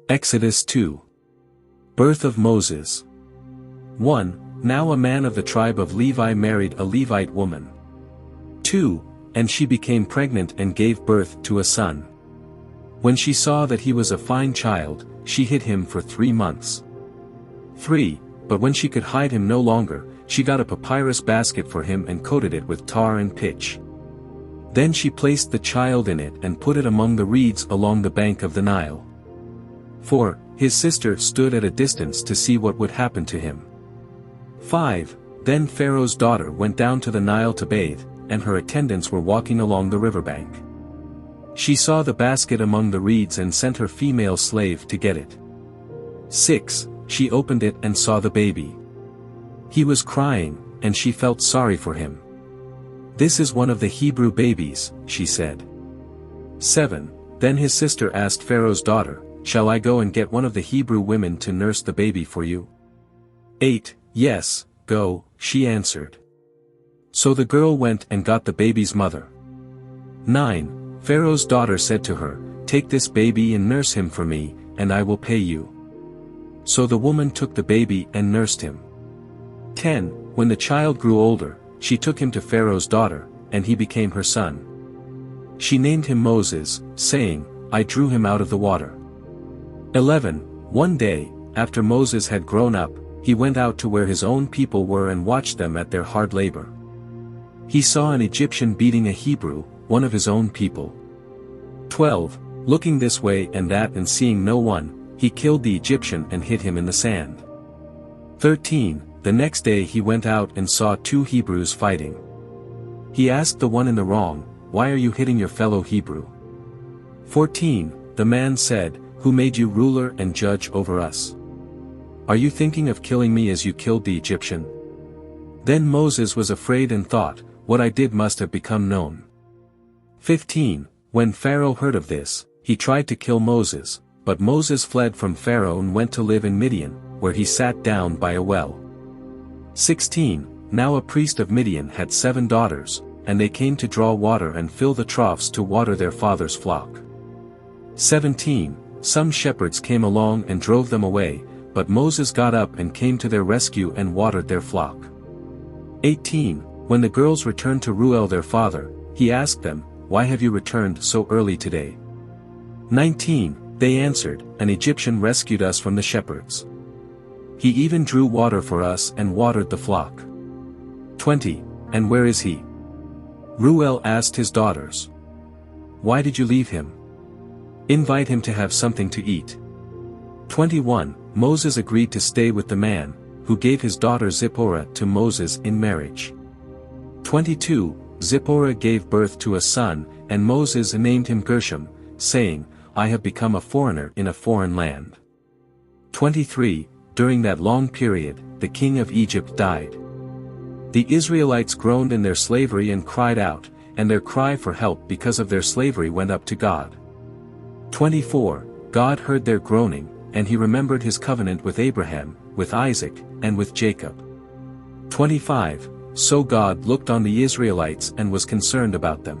Exodus 2. Birth of Moses. 1. Now a man of the tribe of Levi married a Levite woman. 2. And she became pregnant and gave birth to a son. When she saw that he was a fine child, she hid him for 3 months. 3. But when she could hide him no longer, she got a papyrus basket for him and coated it with tar and pitch. Then she placed the child in it and put it among the reeds along the bank of the Nile. 4. His sister stood at a distance to see what would happen to him. 5. Then Pharaoh's daughter went down to the Nile to bathe, and her attendants were walking along the riverbank. She saw the basket among the reeds and sent her female slave to get it. 6. She opened it and saw the baby. He was crying, and she felt sorry for him. "This is one of the Hebrew babies," she said. 7. Then his sister asked Pharaoh's daughter, "Shall I go and get one of the Hebrew women to nurse the baby for you?" 8. "Yes, go," she answered. So the girl went and got the baby's mother. 9. Pharaoh's daughter said to her, "Take this baby and nurse him for me, and I will pay you." So the woman took the baby and nursed him. 10. When the child grew older, she took him to Pharaoh's daughter, and he became her son. She named him Moses, saying, "I drew him out of the water." 11. One day, after Moses had grown up, he went out to where his own people were and watched them at their hard labor. He saw an Egyptian beating a Hebrew, one of his own people. 12. Looking this way and that and seeing no one, he killed the Egyptian and hid him in the sand. 13. The next day he went out and saw 2 Hebrews fighting. He asked the one in the wrong, "Why are you hitting your fellow Hebrew?" 14. The man said, "Who made you ruler and judge over us? Are you thinking of killing me as you killed the Egyptian?" Then Moses was afraid and thought, "What I did must have become known." 15. When Pharaoh heard of this, he tried to kill Moses, but Moses fled from Pharaoh and went to live in Midian, where he sat down by a well. 16. Now a priest of Midian had 7 daughters, and they came to draw water and fill the troughs to water their father's flock. 17. Some shepherds came along and drove them away, but Moses got up and came to their rescue and watered their flock. 18. When the girls returned to Reuel their father, he asked them, "Why have you returned so early today?" 19. They answered, "An Egyptian rescued us from the shepherds. He even drew water for us and watered the flock." 20. And where is he? Reuel asked his daughters. "Why did you leave him? Invite him to have something to eat." 21. Moses agreed to stay with the man, who gave his daughter Zipporah to Moses in marriage. 22. Zipporah gave birth to a son, and Moses named him Gershom, saying, "I have become a foreigner in a foreign land." 23. During that long period, the king of Egypt died. The Israelites groaned in their slavery and cried out, and their cry for help because of their slavery went up to God. 24. God heard their groaning, and he remembered his covenant with Abraham, with Isaac, and with Jacob. 25. So God looked on the Israelites and was concerned about them.